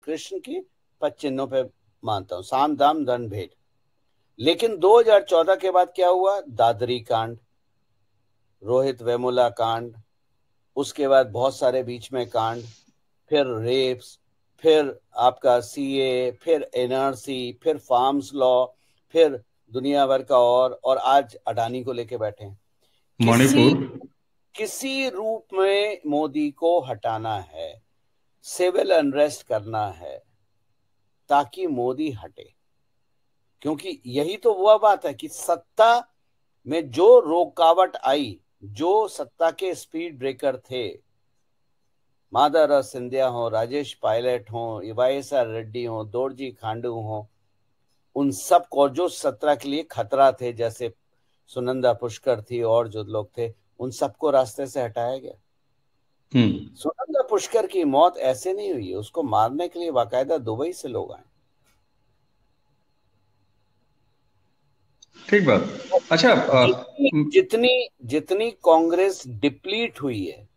कृष्ण की पद चिन्हों पे मानता हूं, साम दाम दंड भेद। लेकिन 2014 के बाद क्या हुआ? दादरी कांड, रोहित वेमुला कांड, उसके बाद बहुत सारे बीच में कांड, फिर रेप्स, फिर आपका सीए, फिर एनआरसी, फिर फार्म्स लॉ, फिर दुनिया भर का, और आज अडानी को लेके बैठे हैं। मणिपुर, किसी रूप में मोदी को हटाना है, सिविल अनरेस्ट करना है ताकि मोदी हटे। क्योंकि यही तो वह बात है कि सत्ता में जो रुकावट आई, जो सत्ता के स्पीड ब्रेकर थे, माधव सिंधिया हो, राजेश पायलट हो, वाईएसआर रेड्डी हो, दोरजी खांडू हो, उन सब को जो सत्ता के लिए खतरा थे, जैसे सुनंदा पुष्कर थी और जो लोग थे, उन सबको रास्ते से हटाया गया। सुनंदा पुष्कर की मौत ऐसे नहीं हुई है, उसको मारने के लिए बाकायदा दुबई से लोग आए। ठीक बात। अच्छा, जितनी जितनी कांग्रेस डिप्लीट हुई है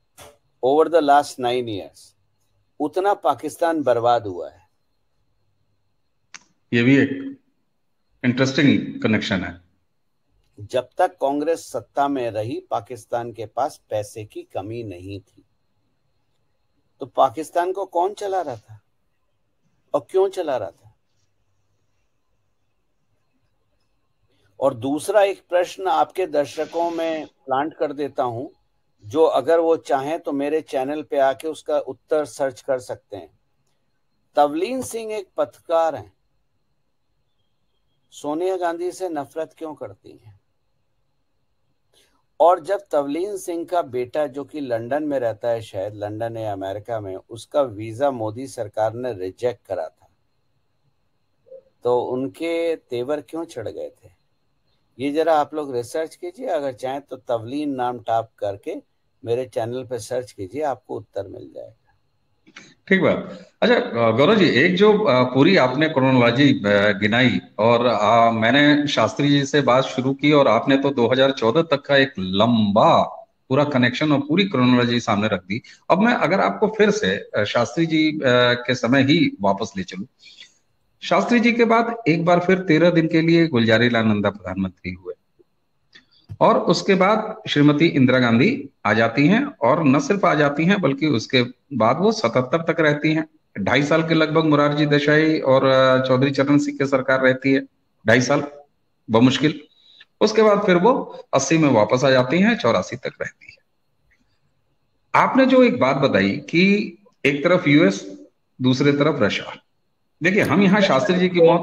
ओवर द लास्ट 9 years, उतना पाकिस्तान बर्बाद हुआ है। ये भी एक इंटरेस्टिंग कनेक्शन है। जब तक कांग्रेस सत्ता में रही, पाकिस्तान के पास पैसे की कमी नहीं थी। तो पाकिस्तान को कौन चला रहा था और क्यों चला रहा था? और दूसरा एक प्रश्न आपके दर्शकों में प्लांट कर देता हूं, जो अगर वो चाहें तो मेरे चैनल पे आके उसका उत्तर सर्च कर सकते हैं। तवलीन सिंह एक पत्रकार हैं, सोनिया गांधी से नफरत क्यों करती हैं? और जब तवलीन सिंह का बेटा, जो कि लंदन में रहता है, शायद लंदन या अमेरिका में, उसका वीजा मोदी सरकार ने रिजेक्ट करा था, तो उनके तेवर क्यों चढ़ गए थे? ये जरा आप लोग रिसर्च कीजिए, अगर चाहें तो तवलीन नाम टाइप करके मेरे चैनल पे सर्च कीजिए, आपको उत्तर मिल जाएगा। ठीक बात। अच्छा गौरव जी, एक जो पूरी आपने क्रोनोलॉजी गिनाई, और मैंने शास्त्री जी से बात शुरू की, और आपने तो 2014 तक का एक लंबा पूरा कनेक्शन और पूरी क्रोनोलॉजी सामने रख दी। अब मैं अगर आपको फिर से शास्त्री जी के समय ही वापस ले चलूं। शास्त्री जी के बाद एक बार फिर 13 दिन के लिए गुलजारी लाल नंदा प्रधानमंत्री हुए, और उसके बाद श्रीमती इंदिरा गांधी आ जाती हैं, और न सिर्फ आ जाती हैं बल्कि उसके बाद वो 77 तक रहती हैं। 2.5 साल के लगभग मोरारजी देसाई और चौधरी चरण सिंह की सरकार रहती है, 2.5 साल बमुश्किल। उसके बाद फिर वो 80 में वापस आ जाती हैं, 84 तक रहती है। आपने जो एक बात बताई कि एक तरफ यूएस, दूसरी तरफ रशिया। देखिए, हम यहाँ शास्त्री जी की मौत,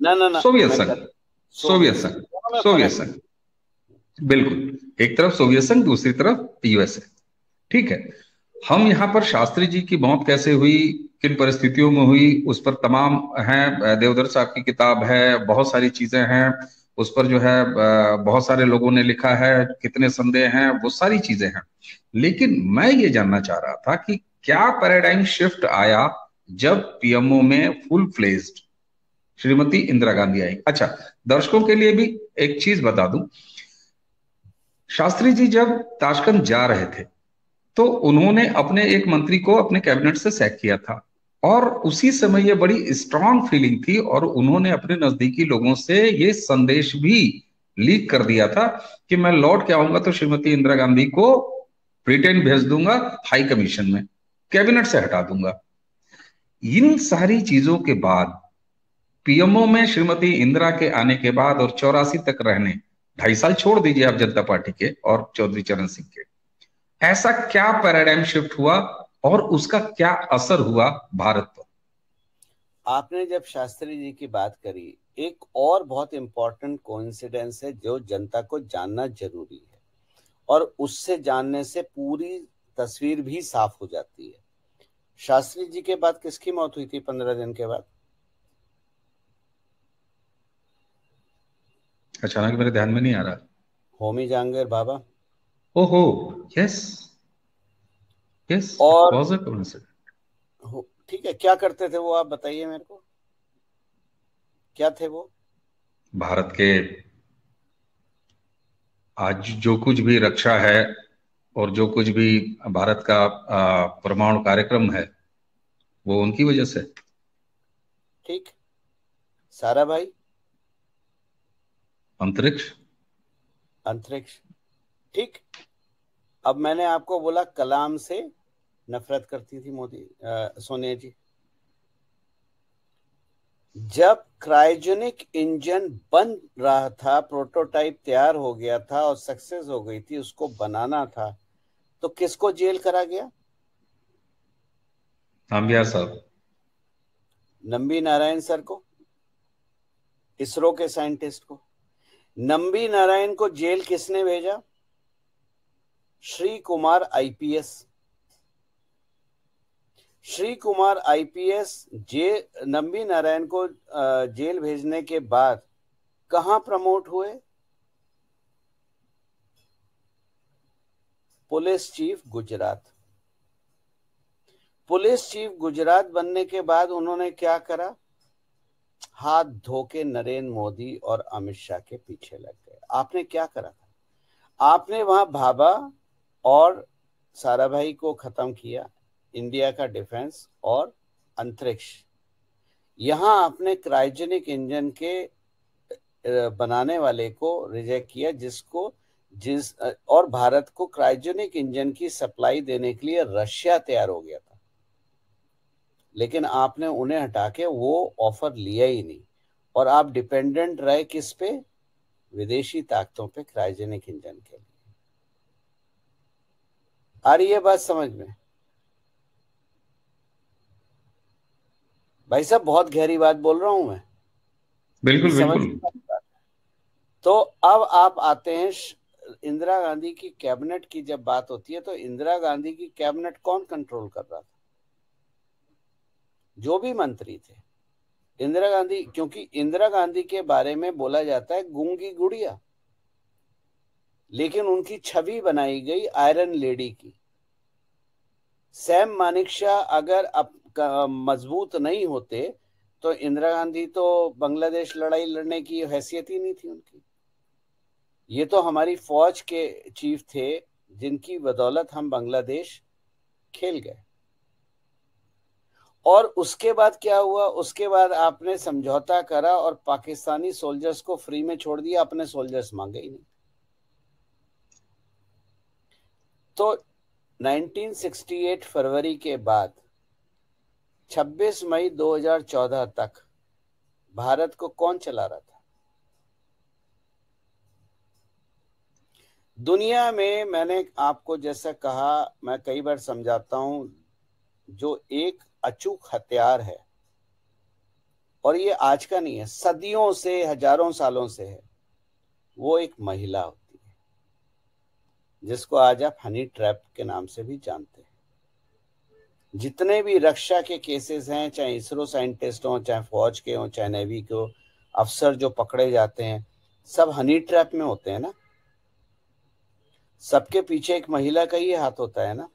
ना सोवियत संघ, सोवियत संघ, सोवियत फर्क, संघ, बिल्कुल, एक तरफ सोवियत संघ, दूसरी तरफ यूएसए। ठीक है, हम यहाँ पर शास्त्री जी की मौत कैसे हुई, किन परिस्थितियों में हुई, उस पर तमाम हैं, देवधर साहब की किताब है, बहुत सारी चीजें हैं उस पर, जो है बहुत सारे लोगों ने लिखा है, कितने संदेह हैं, वो सारी चीजें हैं। लेकिन मैं ये जानना चाह रहा था कि क्या पैराडाइम शिफ्ट आया जब पीएमओ में फुल फ्लेज्ड श्रीमती इंदिरा गांधी आई। अच्छा, दर्शकों के लिए भी एक चीज बता दूं, शास्त्री जी जब ताशकंद जा रहे थे तो उन्होंने अपने एक मंत्री को अपने कैबिनेट से सैक किया था, और उसी समय ये बड़ी स्ट्रांग फीलिंग थी, और उन्होंने अपने नजदीकी लोगों से ये संदेश भी लीक कर दिया था कि मैं लौट के आऊंगा तो श्रीमती इंदिरा गांधी को ब्रिटेन भेज दूंगा, हाई कमीशन में कैबिनेट से हटा दूंगा। इन सारी चीजों के बाद पीएमओ में श्रीमती इंदिरा के आने के बाद और 84 तक रहने, 2.5 साल छोड़ दीजिए आप जनता पार्टी के और चौधरी चरण सिंह के, ऐसा क्या पैराडाइम शिफ्ट हुआ और उसका क्या असर हुआ भारत पर? आपने जब शास्त्री जी की बात करी, एक और बहुत इंपॉर्टेंट कोइंसिडेंस है जो जनता को जानना जरूरी है, और उससे जानने से पूरी तस्वीर भी साफ हो जाती है। शास्त्री जी के बाद किसकी मौत हुई थी 15 दिन के बाद? अचानक मेरे ध्यान में नहीं आ रहा। होमी जहांगीर बाबा। ओहो, यस, यस, इट और वाज अ कोइंसिडेंस। ठीक है, क्या करते थे वो, आप बताइए मेरे को, क्या थे वो? भारत के आज जो कुछ भी रक्षा है और जो कुछ भी भारत का परमाणु कार्यक्रम है, वो उनकी वजह से। ठीक। सारा भाई? अंतरिक्ष। अंतरिक्ष। ठीक। अब मैंने आपको बोला कलाम से नफरत करती थी सोनिया जी। जब क्रायोजेनिक इंजन बन रहा था, प्रोटोटाइप तैयार हो गया था और सक्सेस हो गई थी, उसको बनाना था, तो किसको जेल करा गया? नामबिहार साहब। नंबी नारायण सर को, इसरो के साइंटिस्ट को। नंबी नारायण को जेल किसने भेजा? श्री कुमार आईपीएस। श्री कुमार आईपीएस नंबी नारायण को जेल भेजने के बाद कहां प्रमोट हुए? Police chief Gujarat. Police chief Gujarat बनने के बाद उन्होंने क्या करा? हाथ धो के नरेंद्र मोदी और अमित शाह के पीछे लग गए। आपने क्या करा था? आपने वहां भाभा और साराभाई को खत्म किया, इंडिया का डिफेंस और अंतरिक्ष। यहां आपने क्रायोजेनिक इंजन के बनाने वाले को रिजेक्ट किया, और भारत को क्रायोजेनिक इंजन की सप्लाई देने के लिए रशिया तैयार हो गया था, लेकिन आपने उन्हें हटा के वो ऑफर लिया ही नहीं, और आप डिपेंडेंट रहे किस पे? विदेशी ताकतों पे क्रायोजेनिक इंजन के लिए। आ रही है बात समझ में? भाई साहब बहुत गहरी बात बोल रहा हूं मैं, बिल्कुल समझ बिल्कुल। में? तो अब आप आते हैं इंदिरा गांधी की कैबिनेट की जब बात होती है, तो इंदिरा गांधी की कैबिनेट कौन कंट्रोल कर रहा था? जो भी मंत्री थे इंदिरा गांधी, क्योंकि इंदिरा गांधी के बारे में बोला जाता है गूंगी गुड़िया, लेकिन उनकी छवि बनाई गई आयरन लेडी की। सैम मानेकशॉ अगर मजबूत नहीं होते तो इंदिरा गांधी तो बांग्लादेश लड़ाई लड़ने की हैसियत ही नहीं थी उनकी। ये तो हमारी फौज के चीफ थे जिनकी बदौलत हम बांग्लादेश खेल गए। और उसके बाद क्या हुआ? उसके बाद आपने समझौता करा और पाकिस्तानी सोल्जर्स को फ्री में छोड़ दिया, अपने सोल्जर्स मांगे ही नहीं। तो 1968 फरवरी के बाद 26 मई 2014 तक भारत को कौन चला रहा था? दुनिया में मैंने आपको जैसा कहा, मैं कई बार समझाता हूं, जो एक अचूक हथियार है, और ये आज का नहीं है, सदियों से हजारों सालों से है, वो एक महिला होती है, जिसको आज आप हनी ट्रैप के नाम से भी जानते हैं। जितने भी रक्षा के केसेस हैं, चाहे इसरो साइंटिस्ट हो, चाहे फौज के हो, चाहे नेवी के हो, अफसर जो पकड़े जाते हैं, सब हनी ट्रैप में होते हैं ना। सबके पीछे एक महिला का ही हाथ होता है ना।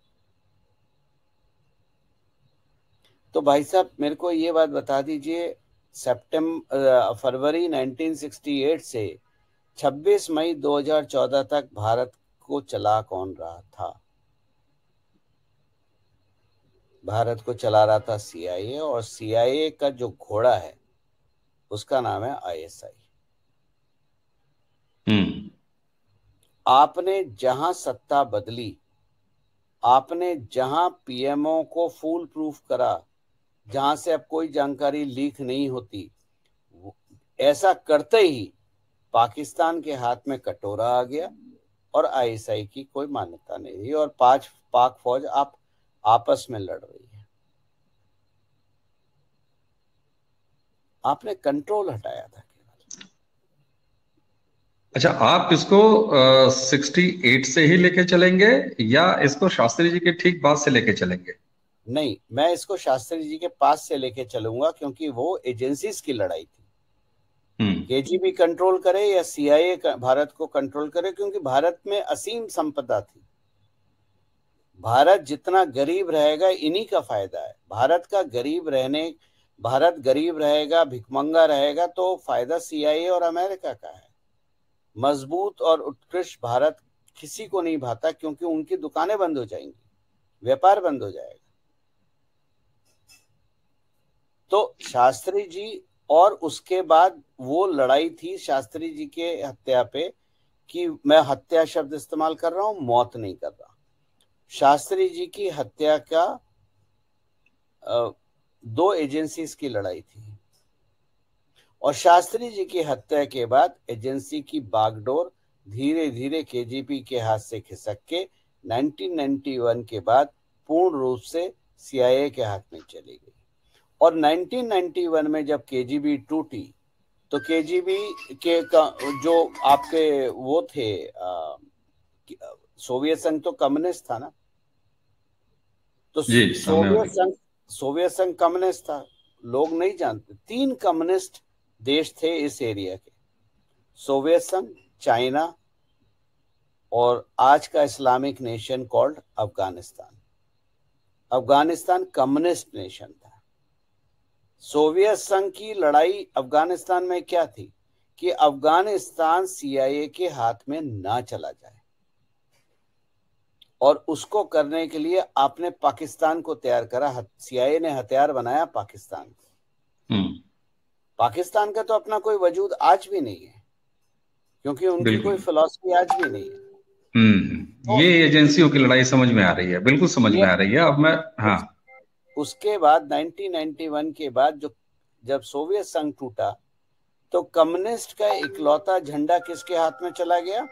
तो भाई साहब मेरे को ये बात बता दीजिए, फरवरी 1968 से 26 मई 2014 तक भारत को चला कौन रहा था? भारत को चला रहा था सीआईए, और सीआईए का जो घोड़ा है उसका नाम है आईएसआई। आपने जहां सत्ता बदली, आपने जहां पीएमओ को फूल प्रूफ करा, जहां से अब कोई जानकारी लीक नहीं होती, ऐसा करते ही पाकिस्तान के हाथ में कटोरा आ गया और आईएसआई की कोई मान्यता नहीं रही, और पाक फौज आपस में लड़ रही है। आपने कंट्रोल हटाया था केवल। अच्छा, आप इसको 68 से ही लेके चलेंगे या इसको शास्त्री जी के ठीक बाद से लेके चलेंगे? नहीं, मैं इसको शास्त्री जी के पास से लेके चलूंगा, क्योंकि वो एजेंसीज की लड़ाई थी। केजीबी कंट्रोल करे या सीआईए भारत को कंट्रोल करे, क्योंकि भारत में असीम संपदा थी। भारत जितना गरीब रहेगा इन्हीं का फायदा है। भारत गरीब रहेगा, भिखमंगा रहेगा, तो फायदा सीआईए और अमेरिका का है। मजबूत और उत्कृष्ट भारत किसी को नहीं भाता, क्योंकि उनकी दुकानें बंद हो जाएंगी, व्यापार बंद हो जाएगा। तो शास्त्री जी, और उसके बाद वो लड़ाई थी शास्त्री जी के हत्या पे कि मैं हत्या शब्द इस्तेमाल कर रहा हूं, मौत नहीं कर रहा। शास्त्री जी की हत्या का दो एजेंसीज की लड़ाई थी, और शास्त्री जी की हत्या के बाद एजेंसी की बागडोर धीरे धीरे केजीबी के हाथ से खिसक के 1991 के बाद पूर्ण रूप से सीआईए के हाथ में चली गई। और 1991 में जब केजीबी टूटी, तो केजीबी के जो आपके वो थे, सोवियत संघ तो कम्युनिस्ट था ना, तो जी, सामने वाली। सोवियत संघ कम्युनिस्ट था, लोग नहीं जानते। तीन कम्युनिस्ट देश थे इस एरिया के, सोवियत संघ, चाइना और आज का Islamic nation called Afghanistan. Afghanistan communist nation था। सोवियत संघ की लड़ाई अफगानिस्तान में क्या थी कि अफगानिस्तान सीआईए के हाथ में ना चला जाए, और उसको करने के लिए आपने पाकिस्तान को तैयार करा। सीआईए ने हथियार बनाया पाकिस्तान को। पाकिस्तान का तो अपना कोई वजूद आज भी नहीं है, क्योंकि उनकी कोई बिल्कुल। फिलॉसफी आज भी नहीं है। तो ये एजेंसियों की लड़ाई समझ में आ रही है, बिल्कुल समझ ये में आ रही है अब मैं। हाँ। उस, उसके बाद 1991 के बाद जब सोवियत संघ टूटा, तो कम्युनिस्ट का इकलौता झंडा किसके हाथ में चला गया?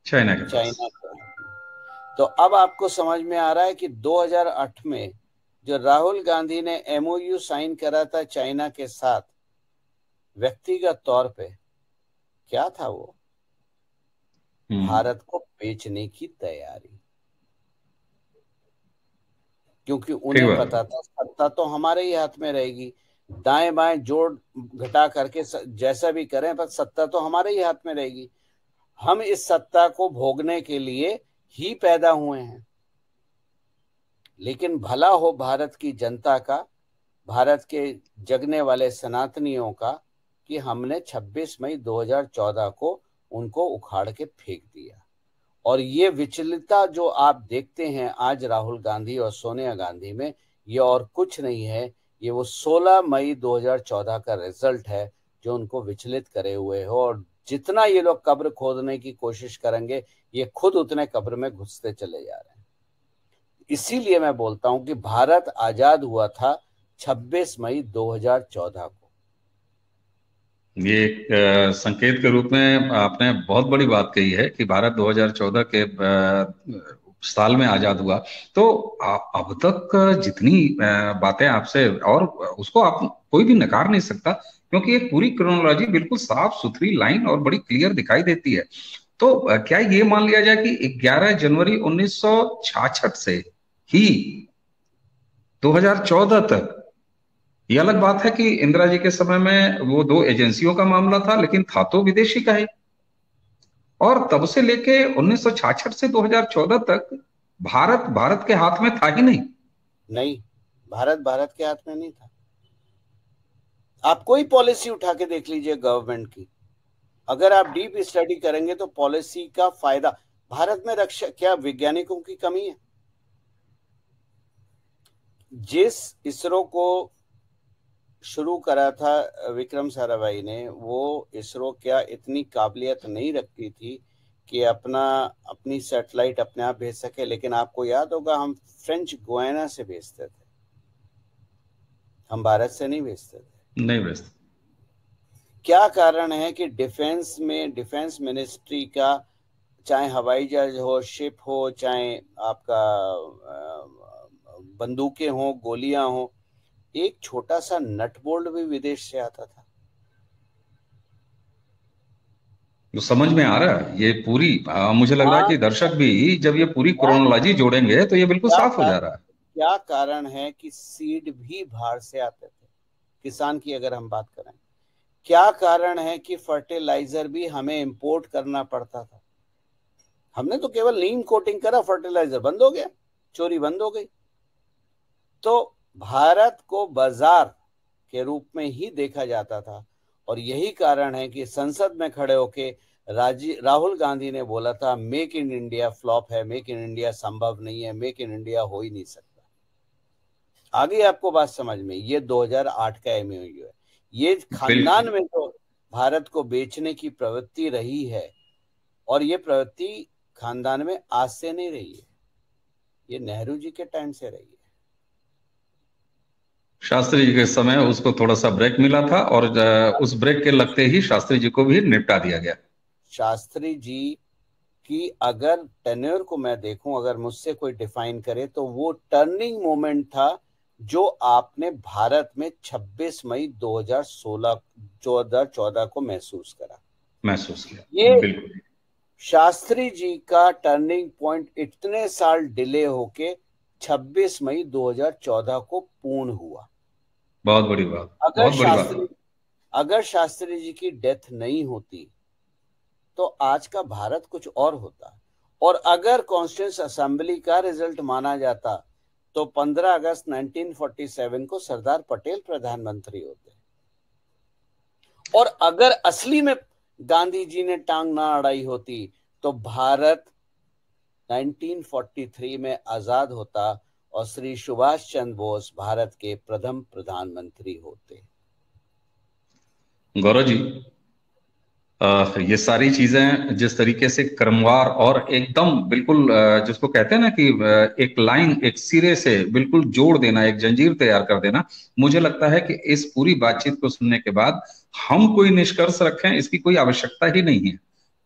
चाइना के पास। चाइना का। तो अब आपको समझ में आ रहा है कि 2008 में जो राहुल गांधी ने एमओयू साइन करा था चाइना के साथ व्यक्तिगत तौर पे, क्या था वो? भारत को बेचने की तैयारी। क्योंकि ठीक उन्हें बात है। पता था सत्ता तो हमारे ही हाथ में रहेगी, दाएं बाएं जोड़ घटा करके जैसा भी करें, पर सत्ता तो हमारे ही हाथ में रहेगी। हम इस सत्ता को भोगने के लिए ही पैदा हुए हैं। लेकिन भला हो भारत की जनता का, भारत के जगने वाले सनातनियों का, कि हमने 26 मई 2014 को उनको उखाड़ के फेंक दिया। और ये विचलितता जो आप देखते हैं आज राहुल गांधी और सोनिया गांधी में, ये और कुछ नहीं है, ये वो 16 मई 2014 का रिजल्ट है जो उनको विचलित करे हुए हो। और जितना ये लोग कब्र खोदने की कोशिश करेंगे, ये खुद उतने कब्र में घुसते चले जा रहे हैं। इसीलिए मैं बोलता हूं कि भारत आजाद हुआ था 26 मई 2014 को। ये एक संकेत के रूप में आपने बहुत बड़ी बात कही है कि भारत 2014 के साल में आजाद हुआ। तो अब तक जितनी बातें आपसे, और उसको आप कोई भी नकार नहीं सकता, क्योंकि एक पूरी क्रोनोलॉजी बिल्कुल साफ सुथरी लाइन और बड़ी क्लियर दिखाई देती है। तो क्या ये मान लिया जाए कि 11 जनवरी 1966 से ही 2014 तक, ये अलग बात है कि इंदिरा जी के समय में वो दो एजेंसियों का मामला था, लेकिन था तो विदेशी का ही। और तब से लेके 1966 से 2014 तक भारत भारत के हाथ में था ही नहीं। नहीं, भारत भारत के हाथ में नहीं था। आप कोई पॉलिसी उठा के देख लीजिए गवर्नमेंट की, अगर आप डीप स्टडी करेंगे तो पॉलिसी का फायदा भारत में रक्षा, क्या वैज्ञानिकों की कमी है? जिस इसरो को शुरू करा था विक्रम साराभाई ने, वो इसरो क्या इतनी काबिलियत नहीं रखती थी कि अपनी सैटेलाइट अपने आप भेज सके? लेकिन आपको याद होगा हम फ्रेंच गुयाना से भेजते थे, हम भारत से नहीं भेजते थे। नहीं व्यस्त। क्या कारण है कि डिफेंस मिनिस्ट्री का, चाहे हवाई जहाज हो, शिप हो, चाहे आपका बंदूकें हो, गोलियां हो, एक छोटा सा नट बोल्ट भी विदेश से आता था। तो समझ में आ रहा है ये पूरी, मुझे लग रहा है हाँ, कि दर्शक भी जब ये पूरी मैं क्रोनोलॉजी जोड़ेंगे तो ये बिल्कुल क्या साफ हो जा रहा है। क्या कारण है कि सीड भी बाहर से आते थे, किसान की अगर हम बात करें? क्या कारण है कि फर्टिलाइजर भी हमें इंपोर्ट करना पड़ता था? हमने तो केवल नीम कोटिंग करा, फर्टिलाइजर बंद हो गया, चोरी बंद हो गई। तो भारत को बाजार के रूप में ही देखा जाता था। और यही कारण है कि संसद में खड़े होके राहुल गांधी ने बोला था मेक इन इंडिया फ्लॉप है, मेक इन इंडिया संभव नहीं है, मेक इन इंडिया हो ही नहीं सकता। आगे आपको बात समझ में, ये 2008 का MOU है। ये खानदान बिल्कुल में तो भारत को बेचने की प्रवृत्ति रही है, और ये प्रवृत्ति खानदान में आज से नहीं रही है, ये नेहरू जी के टाइम से रही है। शास्त्री जी के समय उसको थोड़ा सा ब्रेक मिला था, और उस ब्रेक के लगते ही शास्त्री जी को भी निपटा दिया गया। शास्त्री जी कि अगर टेन्योर को मैं देखूं, अगर मुझसे कोई डिफाइन करे, तो वो टर्निंग मोमेंट था जो आपने भारत में 26 मई 2014 को महसूस किया। ये बिल्कुल शास्त्री जी का टर्निंग पॉइंट इतने साल डिले होके 26 मई 2014 को पूर्ण हुआ। बहुत बड़ी बात, बहुत बड़ी बात। अगर शास्त्री जी की डेथ नहीं होती तो आज का भारत कुछ और होता। और अगर कॉन्स्टिट्यूएंट असेंबली का रिजल्ट माना जाता तो 15 अगस्त 1947 को सरदार पटेल प्रधानमंत्री होते। और अगर असली में गांधी जी ने टांग ना अड़ाई होती तो भारत 1943 में आजाद होता और श्री सुभाष चंद्र बोस भारत के प्रथम प्रधानमंत्री होते। गौरव जी, ये सारी चीजें जिस तरीके से क्रमवार और एकदम बिल्कुल जिसको कहते हैं ना कि एक लाइन, एक सिरे से बिल्कुल जोड़ देना, एक जंजीर तैयार कर देना, मुझे लगता है कि इस पूरी बातचीत को सुनने के बाद हम कोई निष्कर्ष रखें इसकी कोई आवश्यकता ही नहीं है।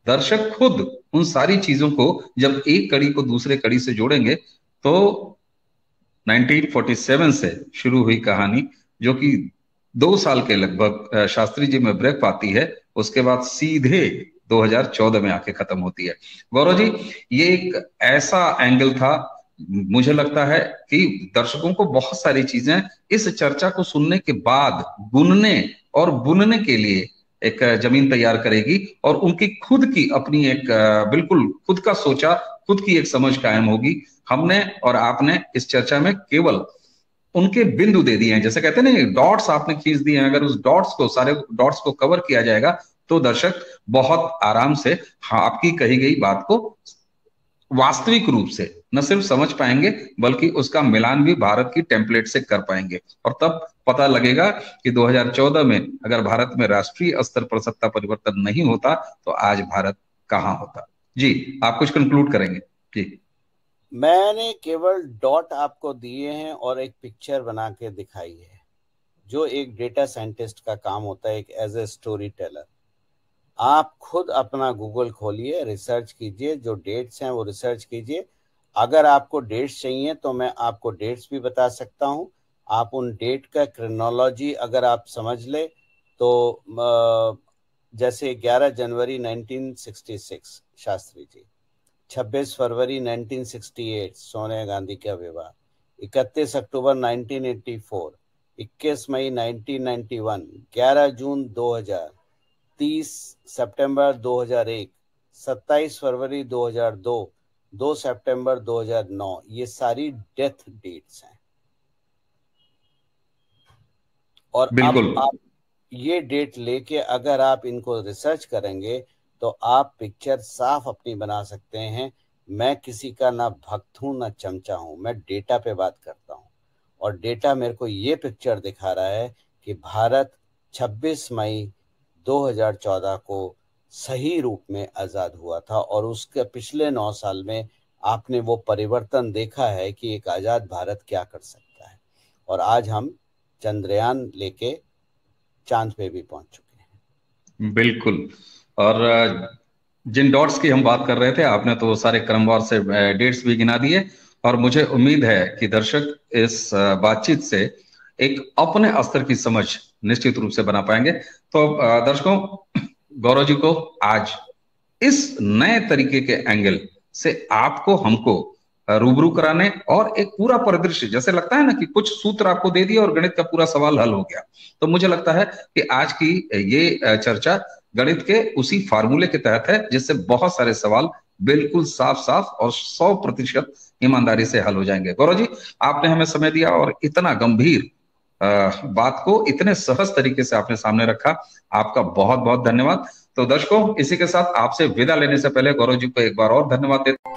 दर्शक खुद उन सारी चीजों को जब एक कड़ी को दूसरे कड़ी से जोड़ेंगे तो 1947 से शुरू हुई कहानी, जो कि 2 साल के लगभग शास्त्री जी में ब्रेक पाती है, उसके बाद सीधे 2014 में आके खत्म होती है। गौरव जी, ये एक ऐसा एंगल था, मुझे लगता है कि दर्शकों को बहुत सारी चीजें इस चर्चा को सुनने के बाद गुनने और बुनने के लिए एक जमीन तैयार करेगी, और उनकी खुद की अपनी एक बिल्कुल खुद का सोचा, खुद की एक समझ कायम होगी। हमने और आपने इस चर्चा में केवल उनके बिंदु दे दिए हैं, जैसे कहते हैं ना, डॉट्स आपने खींच दिए हैं। अगर उस डॉट्स को, सारे डॉट्स को कवर किया जाएगा तो दर्शक बहुत आराम से आपकी कही गई बात को वास्तविक रूप से न सिर्फ समझ पाएंगे बल्कि उसका मिलान भी भारत की टेम्पलेट से कर पाएंगे, और तब पता लगेगा कि 2014 में अगर भारत में राष्ट्रीय स्तर पर सत्ता परिवर्तन नहीं होता तो आज भारत कहां होता। जी, आप कुछ कंक्लूड करेंगे? जी, मैंने केवल डॉट आपको दिए हैं और एक पिक्चर बना के दिखाई है, जो एक डेटा साइंटिस्ट का काम होता है, एक एज ए स्टोरी टेलर। आप खुद अपना गूगल खोलिए, रिसर्च कीजिए, जो डेट्स हैं वो रिसर्च कीजिए। अगर आपको डेट्स चाहिए तो मैं आपको डेट्स भी बता सकता हूं। आप उन डेट का क्रोनोलॉजी अगर आप समझ ले तो जैसे 11 जनवरी 1966 शास्त्री जी, 26 फरवरी 1968 सोनिया गांधी का विवाह, 31 अक्टूबर 1984, 21 मई 1991, 11 जून 2000, 30 सितंबर 2001, 27 फरवरी 2002, 2 सितंबर 2009, ये सारी डेथ डेट्स हैं। और अब आप ये डेट लेके अगर आप इनको रिसर्च करेंगे तो आप पिक्चर साफ अपनी बना सकते हैं। मैं किसी का ना भक्त हूं ना चमचा हूं, मैं डेटा पे बात करता हूं, और डेटा मेरे को ये पिक्चर दिखा रहा है कि भारत 26 मई 2014 को सही रूप में आजाद हुआ था, और उसके पिछले 9 साल में आपने वो परिवर्तन देखा है कि एक आजाद भारत क्या कर सकता है। और आज हम चंद्रयान लेके चांद पे भी पहुंच चुके हैं। बिल्कुल। और जिन डॉट्स की हम बात कर रहे थे, आपने तो सारे क्रमवार से डेट्स भी गिना दिए, और मुझे उम्मीद है कि दर्शक इस बातचीत से एक अपने स्तर की समझ निश्चित रूप से बना पाएंगे। तो दर्शकों, गौरव जी को आज इस नए तरीके के एंगल से आपको हमको रूबरू कराने और एक पूरा परिदृश्य, जैसे लगता है ना कि कुछ सूत्र आपको दे दिया और गणित का पूरा सवाल हल हो गया, तो मुझे लगता है कि आज की ये चर्चा गणित के उसी फार्मूले के तहत है जिससे बहुत सारे सवाल बिल्कुल साफ साफ और 100% ईमानदारी से हल हो जाएंगे। गौरव जी, आपने हमें समय दिया और इतना गंभीर बात को इतने सहज तरीके से आपने सामने रखा, आपका बहुत बहुत धन्यवाद। तो दर्शकों, इसी के साथ आपसे विदा लेने से पहले गौरव जी को एक बार और धन्यवाद देते हैं।